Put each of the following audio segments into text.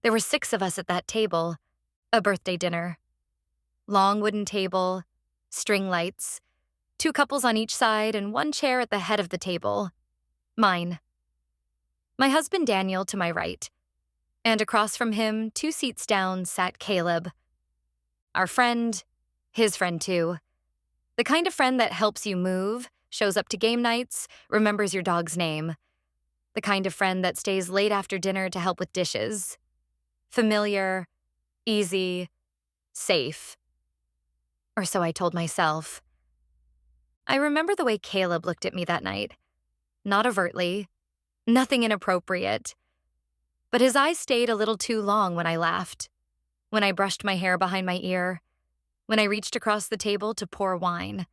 There were 6 of us at that table, a birthday dinner. Long wooden table, string lights, 2 couples on each side, and 1 chair at the head of the table. Mine. My husband Daniel to my right. And across from him, 2 seats down, sat Caleb. Our friend, his friend too. The kind of friend that helps you move, shows up to game nights, remembers your dog's name. The kind of friend that stays late after dinner to help with dishes. Familiar, easy, safe. Or so I told myself. I remember the way Caleb looked at me that night. Not overtly, nothing inappropriate. But his eyes stayed a little too long when I laughed, when I brushed my hair behind my ear, when I reached across the table to pour wine.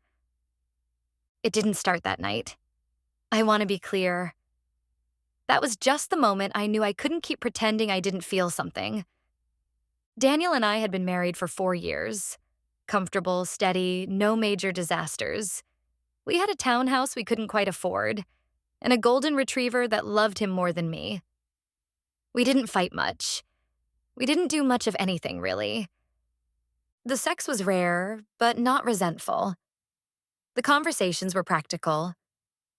It didn't start that night. I want to be clear. That was just the moment I knew I couldn't keep pretending I didn't feel something. Daniel and I had been married for 4 years. Comfortable, steady, no major disasters. We had a townhouse we couldn't quite afford, and a golden retriever that loved him more than me. We didn't fight much. We didn't do much of anything, really. The sex was rare, but not resentful. The conversations were practical.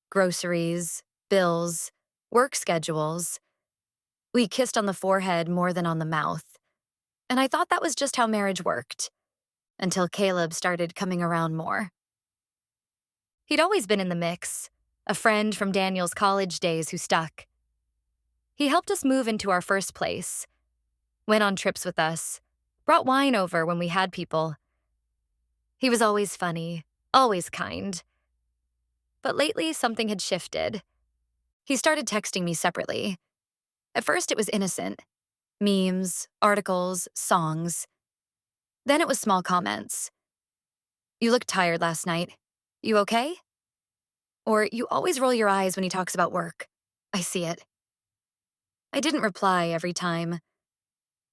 Groceries, bills, work schedules. We kissed on the forehead more than on the mouth. And I thought that was just how marriage worked, until Caleb started coming around more. He'd always been in the mix, a friend from Daniel's college days who stuck. He helped us move into our first place, went on trips with us, brought wine over when we had people. He was always funny, always kind. But lately, something had shifted. He started texting me separately. At first, it was innocent. Memes, articles, songs. Then it was small comments. "You looked tired last night. You okay?" Or, "You always roll your eyes when he talks about work. I see it." I didn't reply every time.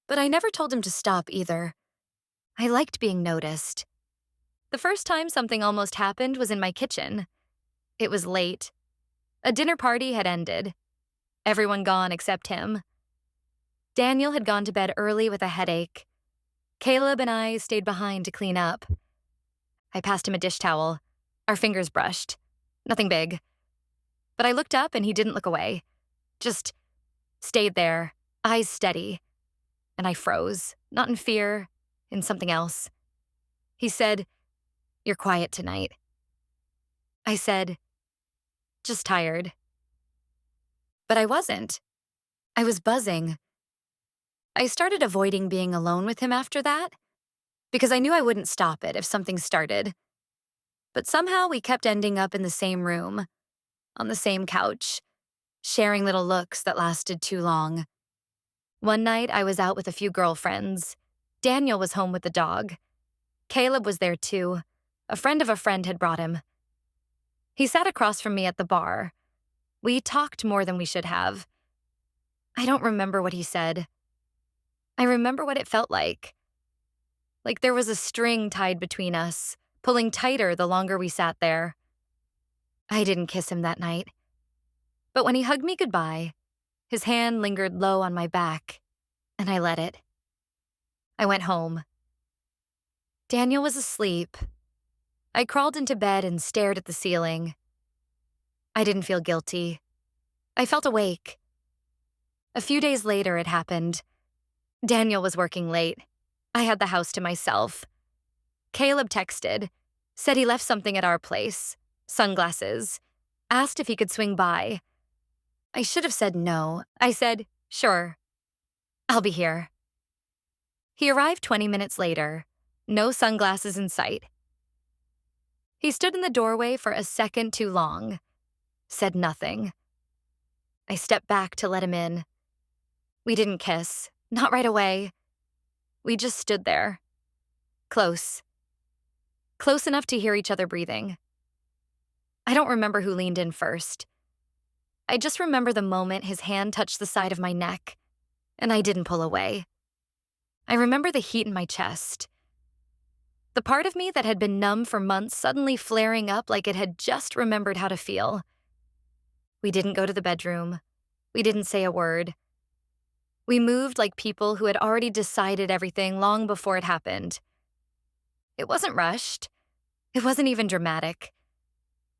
But I never told him to stop either. I liked being noticed. The first time something almost happened was in my kitchen. It was late. A dinner party had ended. Everyone gone except him. Daniel had gone to bed early with a headache. Caleb and I stayed behind to clean up. I passed him a dish towel. Our fingers brushed. Nothing big. But I looked up and he didn't look away. Just stayed there, eyes steady. And I froze, not in fear, in something else. He said, "You're quiet tonight." I said, "Just tired." But I wasn't. I was buzzing. I started avoiding being alone with him after that, because I knew I wouldn't stop it if something started. But somehow we kept ending up in the same room, on the same couch, sharing little looks that lasted too long. One night I was out with a few girlfriends. Daniel was home with the dog. Caleb was there too. A friend of a friend had brought him. He sat across from me at the bar. We talked more than we should have. I don't remember what he said. I remember what it felt like. Like there was a string tied between us, pulling tighter the longer we sat there. I didn't kiss him that night. But when he hugged me goodbye, his hand lingered low on my back, and I let it. I went home. Daniel was asleep. I crawled into bed and stared at the ceiling. I didn't feel guilty. I felt awake. A few days later, it happened. Daniel was working late. I had the house to myself. Caleb texted, said he left something at our place, sunglasses, asked if he could swing by. I should have said no. I said, "Sure. I'll be here." He arrived 20 minutes later, no sunglasses in sight. He stood in the doorway for a second too long, said nothing. I stepped back to let him in. We didn't kiss, not right away. We just stood there, close enough to hear each other breathing. I don't remember who leaned in first. I just remember the moment his hand touched the side of my neck, and I didn't pull away. I remember the heat in my chest. The part of me that had been numb for months suddenly flaring up like it had just remembered how to feel. We didn't go to the bedroom. We didn't say a word. We moved like people who had already decided everything long before it happened. It wasn't rushed. It wasn't even dramatic.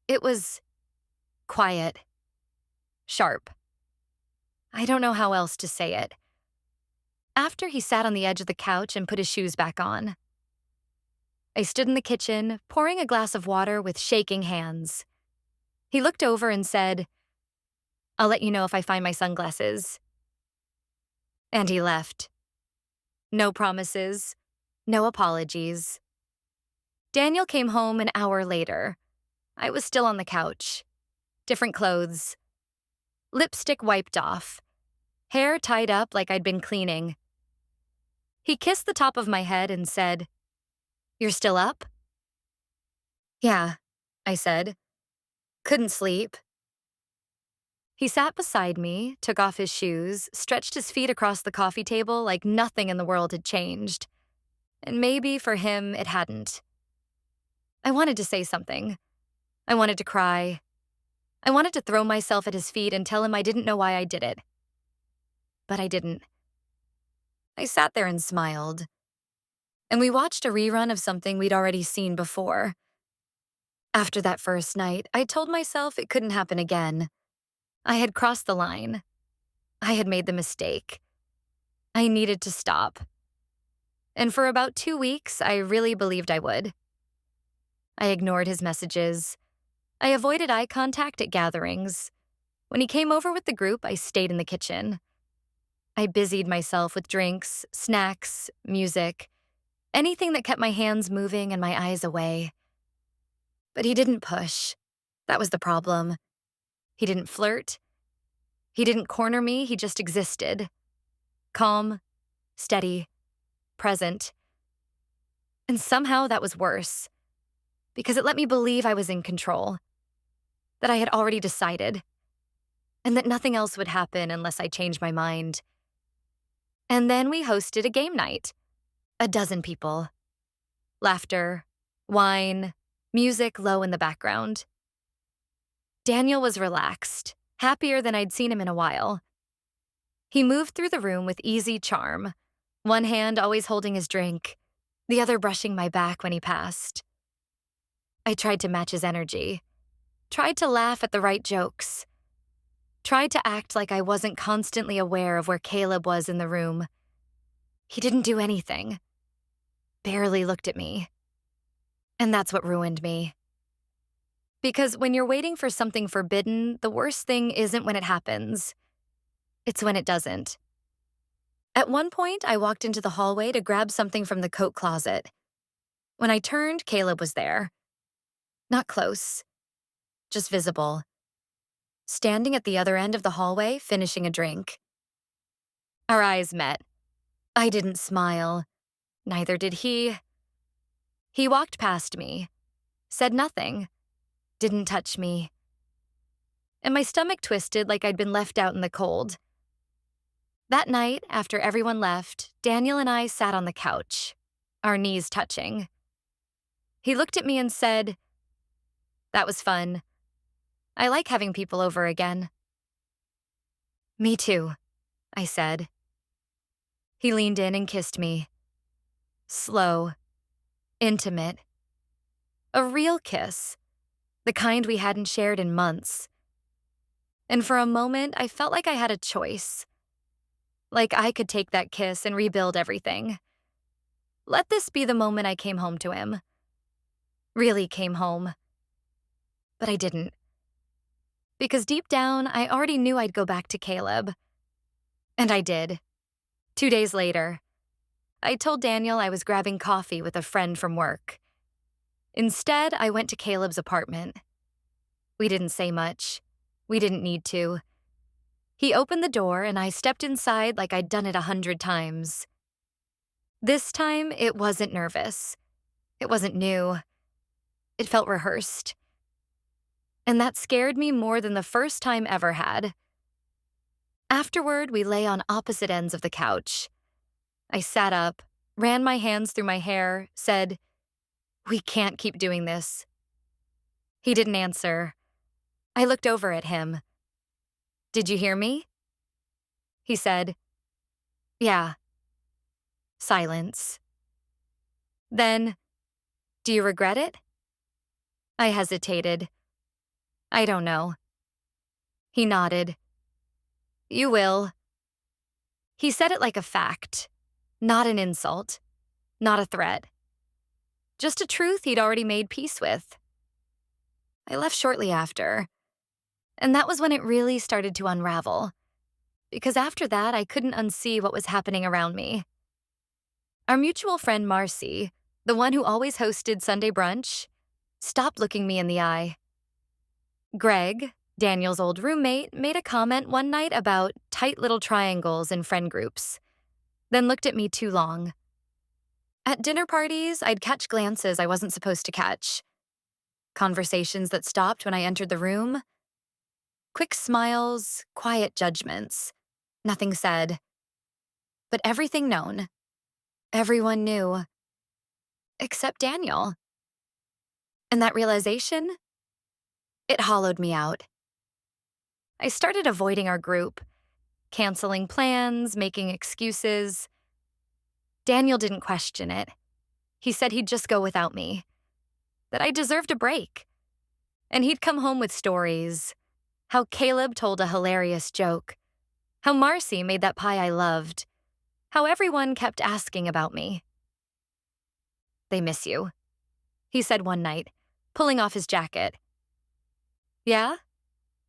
It was quiet, sharp. I don't know how else to say it. After he sat on the edge of the couch and put his shoes back on, I stood in the kitchen, pouring a glass of water with shaking hands. He looked over and said, "I'll let you know if I find my sunglasses." And he left. No promises, no apologies. Daniel came home an hour later. I was still on the couch. Different clothes. Lipstick wiped off. Hair tied up like I'd been cleaning. He kissed the top of my head and said, "You're still up?" "Yeah," I said. "Couldn't sleep." He sat beside me, took off his shoes, stretched his feet across the coffee table like nothing in the world had changed. And maybe for him, it hadn't. I wanted to say something. I wanted to cry. I wanted to throw myself at his feet and tell him I didn't know why I did it. But I didn't. I sat there and smiled. And we watched a rerun of something we'd already seen before. After that first night, I told myself it couldn't happen again. I had crossed the line. I had made the mistake. I needed to stop. And for about 2 weeks, I really believed I would. I ignored his messages. I avoided eye contact at gatherings. When he came over with the group, I stayed in the kitchen. I busied myself with drinks, snacks, music, anything that kept my hands moving and my eyes away. But he didn't push. That was the problem. He didn't flirt. He didn't corner me, he just existed. Calm, steady, present. And somehow that was worse, because it let me believe I was in control, that I had already decided, and that nothing else would happen unless I changed my mind. And then we hosted a game night. 12 people. Laughter, wine, music low in the background. Daniel was relaxed, happier than I'd seen him in a while. He moved through the room with easy charm, one hand always holding his drink, the other brushing my back when he passed. I tried to match his energy, tried to laugh at the right jokes, tried to act like I wasn't constantly aware of where Caleb was in the room. He didn't do anything, barely looked at me. And that's what ruined me. Because when you're waiting for something forbidden, the worst thing isn't when it happens. It's when it doesn't. At one point, I walked into the hallway to grab something from the coat closet. When I turned, Caleb was there. Not close, just visible. Standing at the other end of the hallway, finishing a drink. Our eyes met. I didn't smile. Neither did he. He walked past me, said nothing, didn't touch me. And my stomach twisted like I'd been left out in the cold. That night, after everyone left, Daniel and I sat on the couch, our knees touching. He looked at me and said, "That was fun. I like having people over again." "Me too," I said. He leaned in and kissed me. Slow, intimate. A real kiss, the kind we hadn't shared in months. And for a moment, I felt like I had a choice. Like I could take that kiss and rebuild everything. Let this be the moment I came home to him. Really came home. But I didn't. Because deep down, I already knew I'd go back to Caleb. And I did. 2 days later, I told Daniel I was grabbing coffee with a friend from work. Instead, I went to Caleb's apartment. We didn't say much. We didn't need to. He opened the door and I stepped inside like I'd done it 100 times. This time, it wasn't nervous. It wasn't new. It felt rehearsed. And that scared me more than the first time ever had. Afterward, we lay on opposite ends of the couch. I sat up, ran my hands through my hair, said, "We can't keep doing this." He didn't answer. I looked over at him. "Did you hear me?" He said, Yeah. Silence. Then, do you regret it? I hesitated. I don't know. He nodded. You will. He said it like a fact, not an insult, not a threat. Just a truth he'd already made peace with. I left shortly after, and that was when it really started to unravel, because after that I couldn't unsee what was happening around me. Our mutual friend Marcy, the one who always hosted Sunday brunch, stopped looking me in the eye. Greg, Daniel's old roommate, made a comment one night about tight little triangles in friend groups, then looked at me too long. At dinner parties, I'd catch glances I wasn't supposed to catch. Conversations that stopped when I entered the room. Quick smiles, quiet judgments. Nothing said. But everything known. Everyone knew. Except Daniel. And that realization? It hollowed me out. I started avoiding our group, canceling plans, making excuses. Daniel didn't question it. He said he'd just go without me, that I deserved a break. And he'd come home with stories. How Caleb told a hilarious joke. How Marcy made that pie I loved. How everyone kept asking about me. They miss you, he said one night, pulling off his jacket. Yeah?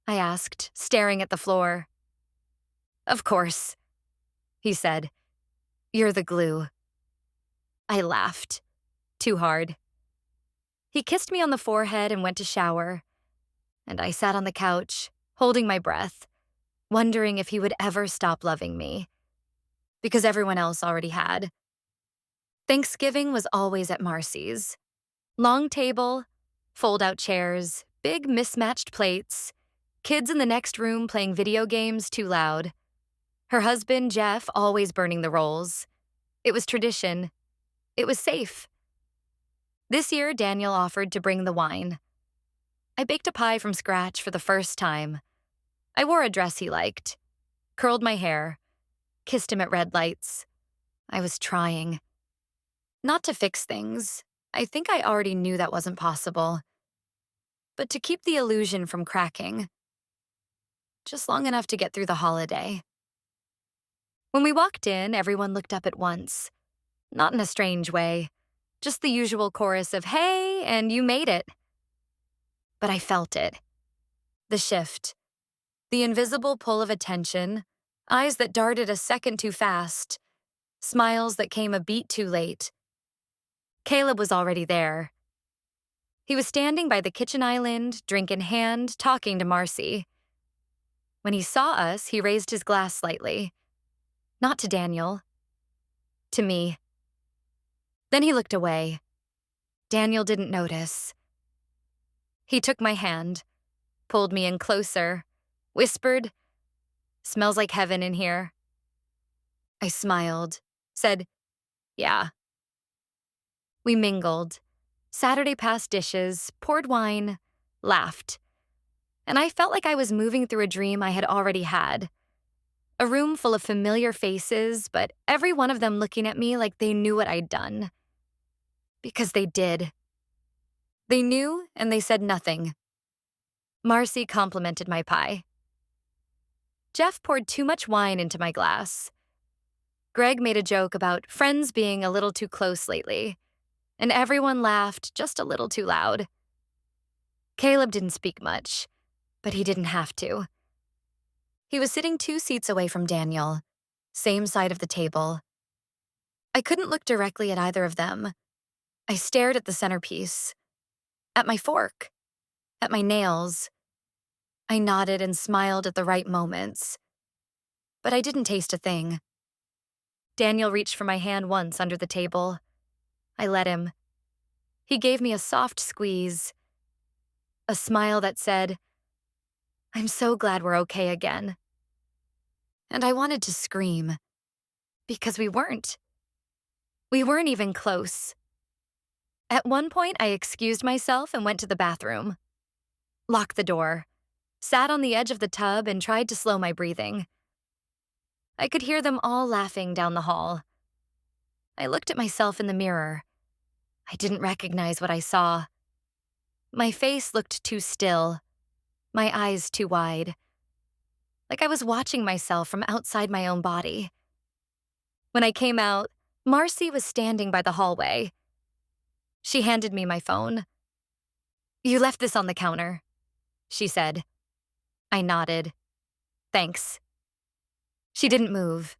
I asked, staring at the floor. Of course, he said. You're the glue. I laughed. Too hard. He kissed me on the forehead and went to shower. And I sat on the couch, holding my breath, wondering if he would ever stop loving me. Because everyone else already had. Thanksgiving was always at Marcy's. Long table, fold-out chairs, big mismatched plates, kids in the next room playing video games too loud. Her husband, Jeff, always burning the rolls. It was tradition. It was safe. This year, Daniel offered to bring the wine. I baked a pie from scratch for the first time. I wore a dress he liked, curled my hair, kissed him at red lights. I was trying. Not to fix things. I think I already knew that wasn't possible. But to keep the illusion from cracking. Just long enough to get through the holiday. When we walked in, everyone looked up at once. Not in a strange way. Just the usual chorus of, hey, and you made it. But I felt it. The shift. The invisible pull of attention. Eyes that darted a second too fast. Smiles that came a beat too late. Caleb was already there. He was standing by the kitchen island, drink in hand, talking to Marcy. When he saw us, he raised his glass slightly. Not to Daniel. To me. Then he looked away. Daniel didn't notice. He took my hand, pulled me in closer, whispered, "Smells like heaven in here." I smiled, said, "Yeah." We mingled, Saturday past dishes, poured wine, laughed. And I felt like I was moving through a dream I had already had. A room full of familiar faces, but every one of them looking at me like they knew what I'd done. Because they did. They knew, and they said nothing. Marcy complimented my pie. Jeff poured too much wine into my glass. Greg made a joke about friends being a little too close lately, and everyone laughed just a little too loud. Caleb didn't speak much, but he didn't have to. He was sitting 2 seats away from Daniel, same side of the table. I couldn't look directly at either of them. I stared at the centerpiece, at my fork, at my nails. I nodded and smiled at the right moments. But I didn't taste a thing. Daniel reached for my hand once under the table. I let him. He gave me a soft squeeze, a smile that said, "I'm so glad we're okay again." And I wanted to scream, because we weren't. We weren't even close. At one point, I excused myself and went to the bathroom. Locked the door, sat on the edge of the tub and tried to slow my breathing. I could hear them all laughing down the hall. I looked at myself in the mirror. I didn't recognize what I saw. My face looked too still, my eyes too wide, like I was watching myself from outside my own body. When I came out, Marcy was standing by the hallway. She handed me my phone. "You left this on the counter," she said. I nodded. "Thanks." She didn't move.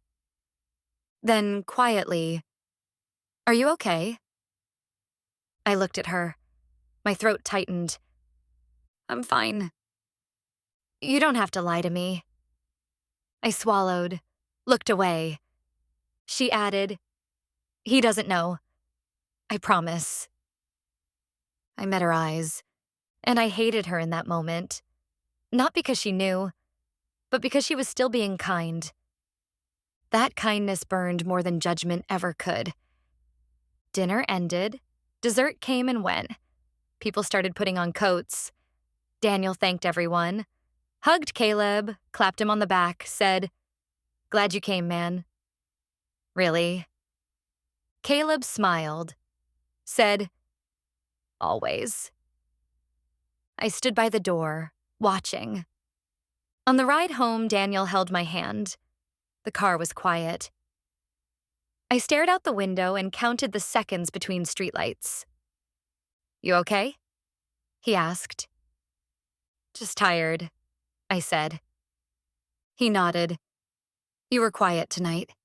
Then, quietly, "Are you okay?" I looked at her. My throat tightened. "I'm fine." "You don't have to lie to me." I swallowed, looked away. She added, "He doesn't know. I promise." I met her eyes, and I hated her in that moment. Not because she knew, but because she was still being kind. That kindness burned more than judgment ever could. Dinner ended. Dessert came and went. People started putting on coats. Daniel thanked everyone, hugged Caleb, clapped him on the back, said, "Glad you came, man." "Really?" Caleb smiled, said, "Always." I stood by the door, watching. On the ride home, Daniel held my hand. The car was quiet. I stared out the window and counted the seconds between streetlights. "You okay?" he asked. "Just tired," I said. He nodded. "You were quiet tonight."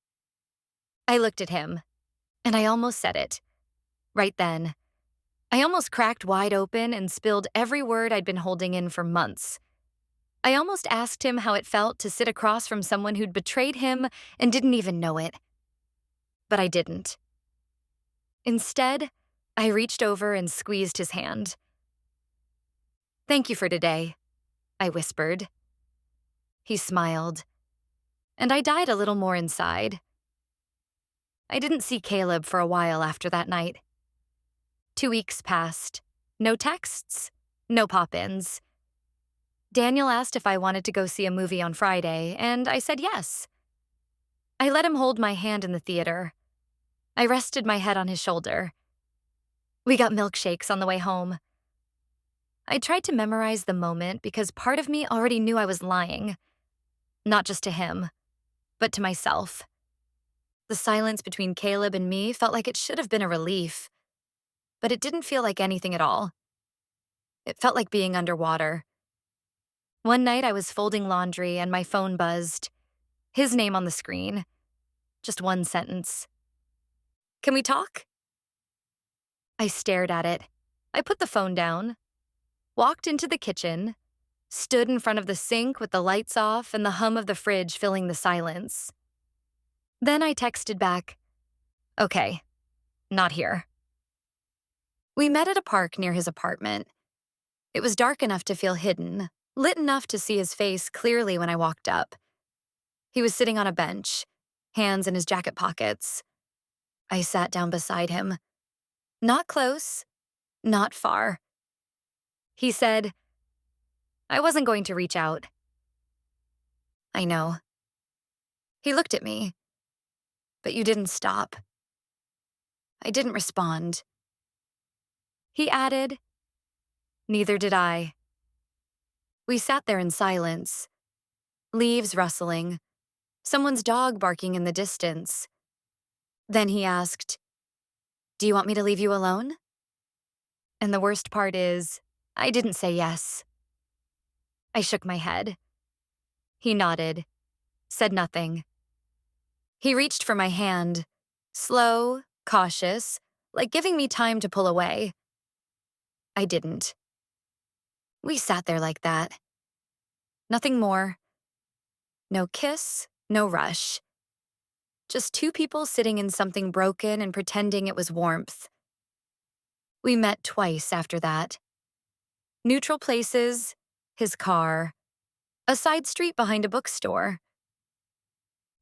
I looked at him, and I almost said it. Right then, I almost cracked wide open and spilled every word I'd been holding in for months. I almost asked him how it felt to sit across from someone who'd betrayed him and didn't even know it. But I didn't. Instead, I reached over and squeezed his hand. "Thank you for today," I whispered. He smiled, and I died a little more inside. I didn't see Caleb for a while after that night. 2 weeks passed. No texts, no pop-ins. Daniel asked if I wanted to go see a movie on Friday, and I said yes. I let him hold my hand in the theater. I rested my head on his shoulder. We got milkshakes on the way home. I tried to memorize the moment because part of me already knew I was lying. Not just to him, but to myself. The silence between Caleb and me felt like it should have been a relief, but it didn't feel like anything at all. It felt like being underwater. One night I was folding laundry and my phone buzzed. His name on the screen. Just one sentence. "Can we talk?" I stared at it. I put the phone down, walked into the kitchen, stood in front of the sink with the lights off and the hum of the fridge filling the silence. Then I texted back, "Okay, not here." We met at a park near his apartment. It was dark enough to feel hidden, lit enough to see his face clearly when I walked up. He was sitting on a bench, hands in his jacket pockets. I sat down beside him. Not close, not far. He said, "I wasn't going to reach out." "I know." He looked at me. "But you didn't stop." I didn't respond. He added, "Neither did I." We sat there in silence, leaves rustling, someone's dog barking in the distance. Then he asked, "Do you want me to leave you alone?" And the worst part is, I didn't say yes. I shook my head. He nodded, said nothing. He reached for my hand, slow, cautious, like giving me time to pull away. I didn't. We sat there like that. Nothing more. No kiss, no rush. Just two people sitting in something broken and pretending it was warmth. We met twice after that. Neutral places, his car, a side street behind a bookstore.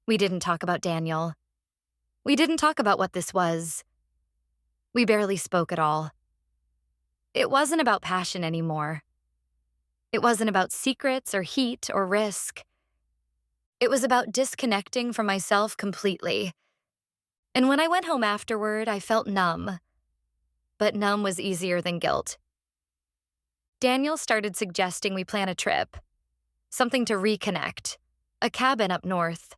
We didn't talk about Daniel. We didn't talk about what this was. We barely spoke at all. It wasn't about passion anymore. It wasn't about secrets or heat or risk. It was about disconnecting from myself completely. And when I went home afterward, I felt numb. But numb was easier than guilt. Daniel started suggesting we plan a trip, something to reconnect, a cabin up north.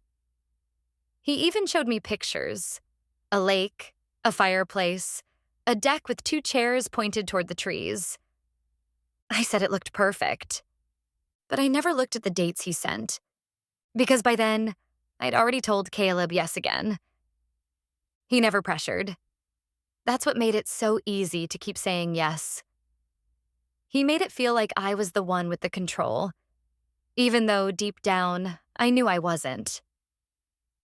He even showed me pictures: a lake, a fireplace, a deck with 2 chairs pointed toward the trees. I said it looked perfect, but I never looked at the dates he sent, because by then, I'd already told Caleb yes again. He never pressured. That's what made it so easy to keep saying yes. He made it feel like I was the one with the control, even though deep down, I knew I wasn't.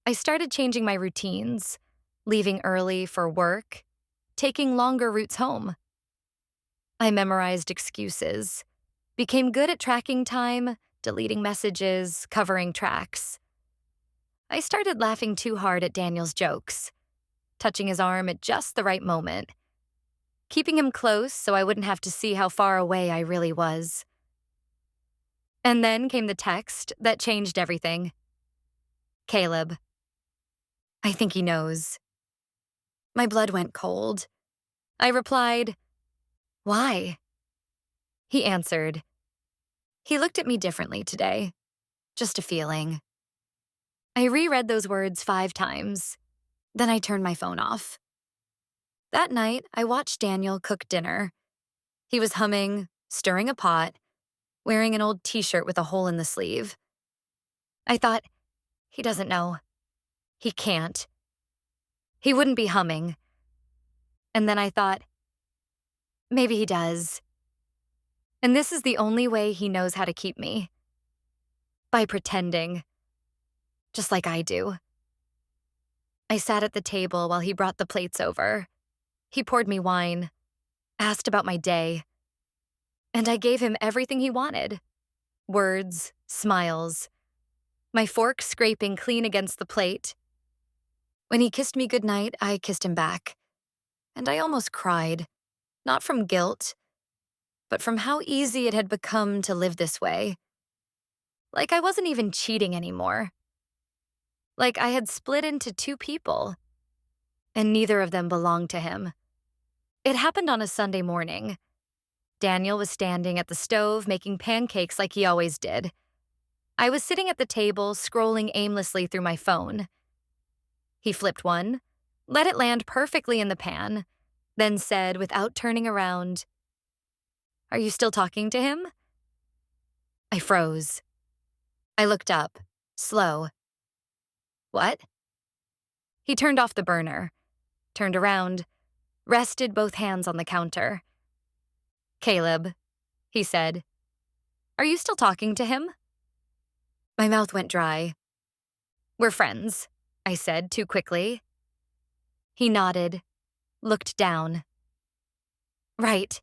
I started changing my routines, leaving early for work, taking longer routes home. I memorized excuses, became good at tracking time, deleting messages, covering tracks. I started laughing too hard at Daniel's jokes, touching his arm at just the right moment, keeping him close so I wouldn't have to see how far away I really was. And then came the text that changed everything. Caleb. I think he knows. My blood went cold. I replied, "Why?" He answered. He looked at me differently today. Just a feeling. I reread those words 5 times. Then I turned my phone off. That night, I watched Daniel cook dinner. He was humming, stirring a pot, wearing an old t-shirt with a hole in the sleeve. I thought, he doesn't know. He can't. He wouldn't be humming. And then I thought, maybe he does. And this is the only way he knows how to keep me. By pretending. Just like I do. I sat at the table while he brought the plates over. He poured me wine, asked about my day, and I gave him everything he wanted. Words, smiles, my fork scraping clean against the plate. When he kissed me goodnight, I kissed him back, and I almost cried, not from guilt, but from how easy it had become to live this way. Like I wasn't even cheating anymore. Like I had split into 2 people, and neither of them belonged to him. It happened on a Sunday morning. Daniel was standing at the stove making pancakes like he always did. I was sitting at the table scrolling aimlessly through my phone. He flipped one, let it land perfectly in the pan, then said without turning around, "Are you still talking to him?" I froze. I looked up, slow. What? He turned off the burner, turned around, rested both hands on the counter. "Caleb," he said, "are you still talking to him?" My mouth went dry. "We're friends," I said too quickly. He nodded, looked down. "Right."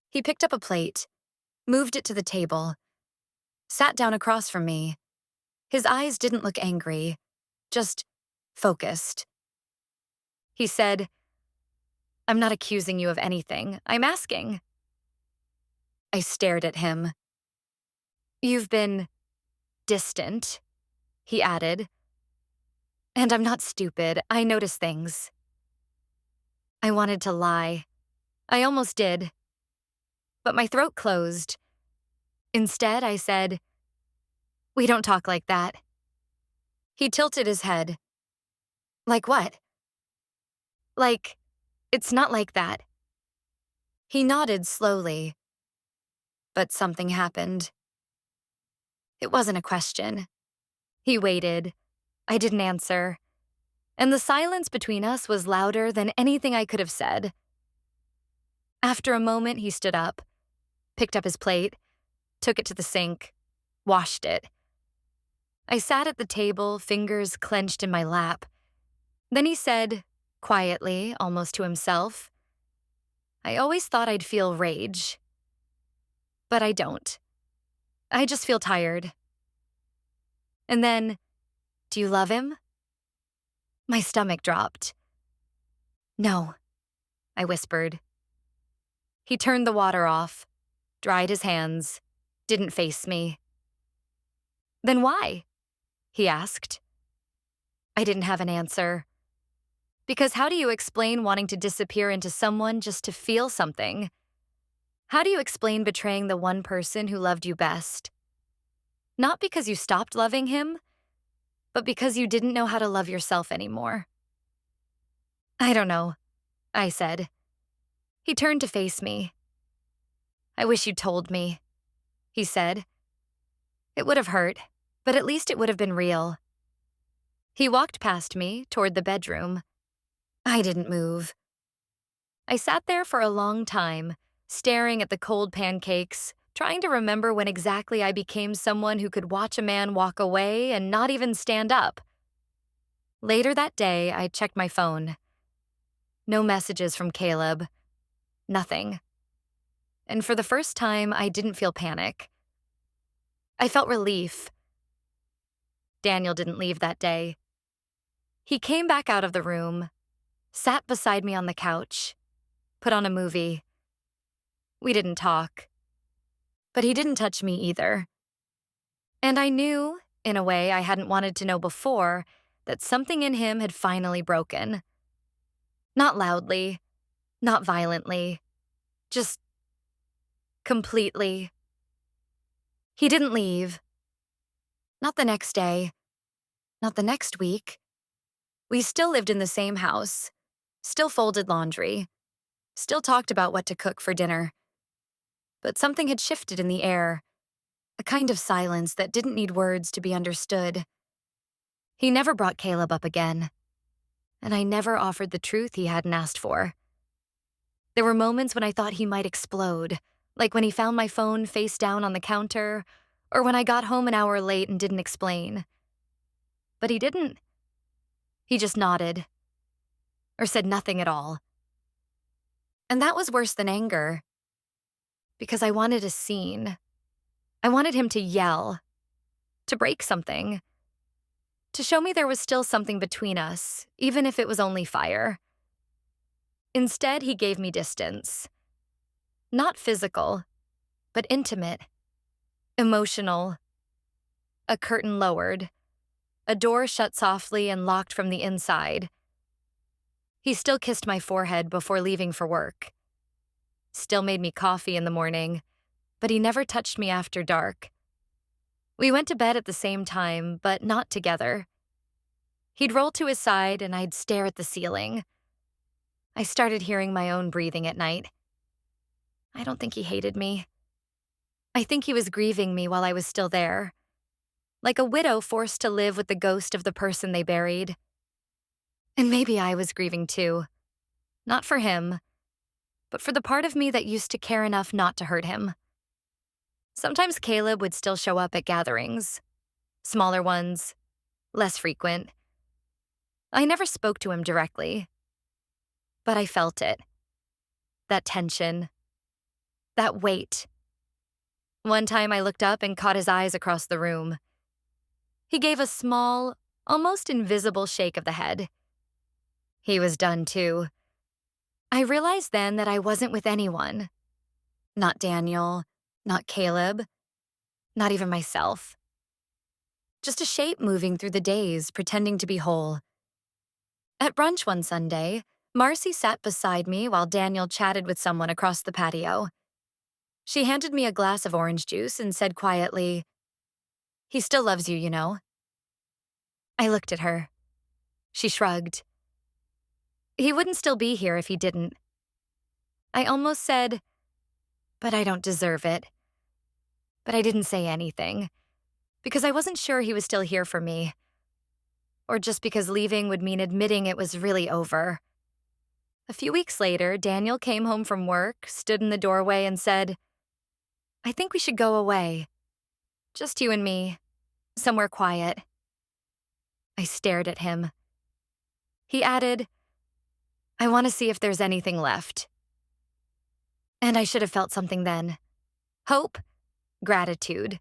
He picked up a plate, moved it to the table, sat down across from me. His eyes didn't look angry, just focused. He said, "I'm not accusing you of anything. I'm asking." I stared at him. "You've been distant," he added. "And I'm not stupid. I notice things." I wanted to lie. I almost did. But my throat closed. Instead, I said, "We don't talk like that." He tilted his head. "Like what?" "Like, it's not like that." He nodded slowly. But something happened. It wasn't a question. He waited. I didn't answer. And the silence between us was louder than anything I could have said. After a moment, he stood up, picked up his plate, took it to the sink, washed it. I sat at the table, fingers clenched in my lap. Then he said, quietly, almost to himself, "I always thought I'd feel rage. But I don't. I just feel tired." And then, "Do you love him?" My stomach dropped. "No," I whispered. He turned the water off, dried his hands, didn't face me. "Then why?" he asked. I didn't have an answer. Because how do you explain wanting to disappear into someone just to feel something? How do you explain betraying the one person who loved you best? Not because you stopped loving him, but because you didn't know how to love yourself anymore. I don't know, I said. He turned to face me. I wish you'd told me, he said. It would have hurt, but at least it would have been real. He walked past me toward the bedroom. I didn't move. I sat there for a long time, staring at the cold pancakes, trying to remember when exactly I became someone who could watch a man walk away and not even stand up. Later that day, I checked my phone. No messages from Caleb. Nothing. And for the first time, I didn't feel panic. I felt relief. Daniel didn't leave that day. He came back out of the room, sat beside me on the couch, put on a movie. We didn't talk. But he didn't touch me either. And I knew, in a way I hadn't wanted to know before, that something in him had finally broken. Not loudly, not violently, just completely. He didn't leave. Not the next day. Not the next week. We still lived in the same house, still folded laundry, still talked about what to cook for dinner. But something had shifted in the air, a kind of silence that didn't need words to be understood. He never brought Caleb up again, and I never offered the truth he hadn't asked for. There were moments when I thought he might explode, like when he found my phone face down on the counter, or when I got home an hour late and didn't explain. But he didn't. He just nodded, or said nothing at all. And that was worse than anger, because I wanted a scene. I wanted him to yell, to break something, to show me there was still something between us, even if it was only fire. Instead, he gave me distance. Not physical, but intimate, emotional. A curtain lowered, a door shut softly and locked from the inside. He still kissed my forehead before leaving for work. Still made me coffee in the morning, but he never touched me after dark. We went to bed at the same time, but not together. He'd roll to his side and I'd stare at the ceiling. I started hearing my own breathing at night. I don't think he hated me. I think he was grieving me while I was still there, like a widow forced to live with the ghost of the person they buried. And maybe I was grieving too. Not for him, but for the part of me that used to care enough not to hurt him. Sometimes Caleb would still show up at gatherings, smaller ones, less frequent. I never spoke to him directly, but I felt it. That tension, that weight. One time I looked up and caught his eyes across the room. He gave a small, almost invisible shake of the head. He was done too. I realized then that I wasn't with anyone. Not Daniel, not Caleb, not even myself. Just a shape moving through the days, pretending to be whole. At brunch one Sunday, Marcy sat beside me while Daniel chatted with someone across the patio. She handed me a glass of orange juice and said quietly, "He still loves you, you know." I looked at her. She shrugged. He wouldn't still be here if he didn't. I almost said, "But I don't deserve it." But I didn't say anything, because I wasn't sure he was still here for me. Or just because leaving would mean admitting it was really over. A few weeks later, Daniel came home from work, stood in the doorway, and said, "I think we should go away. Just you and me, somewhere quiet." I stared at him. He added, "I want to see if there's anything left." And I should have felt something then. Hope, gratitude,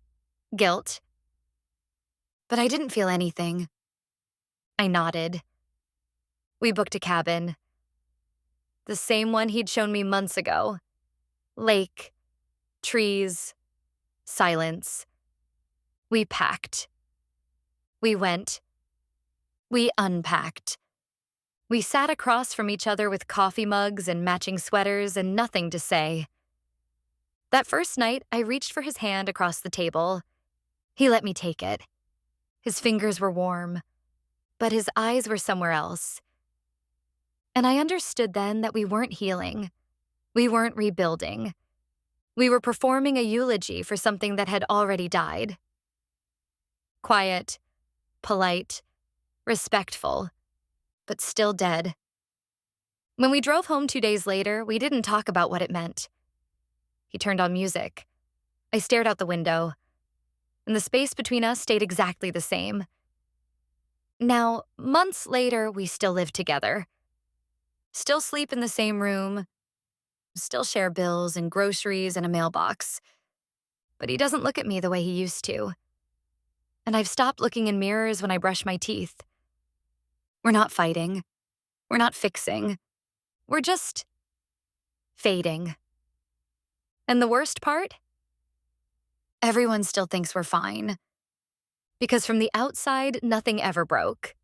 guilt. But I didn't feel anything. I nodded. We booked a cabin. The same one he'd shown me months ago. Lake, trees, silence. We packed. We went. We unpacked. We sat across from each other with coffee mugs and matching sweaters and nothing to say. That first night, I reached for his hand across the table. He let me take it. His fingers were warm, but his eyes were somewhere else. And I understood then that we weren't healing. We weren't rebuilding. We were performing a eulogy for something that had already died. Quiet, polite, respectful, but still dead. When we drove home 2 days later, we didn't talk about what it meant. He turned on music. I stared out the window, and the space between us stayed exactly the same. Now, months later, we still live together. Still sleep in the same room. Still share bills and groceries and a mailbox. But he doesn't look at me the way he used to. And I've stopped looking in mirrors when I brush my teeth. We're not fighting. We're not fixing. We're just fading. And the worst part? Everyone still thinks we're fine. Because from the outside, nothing ever broke.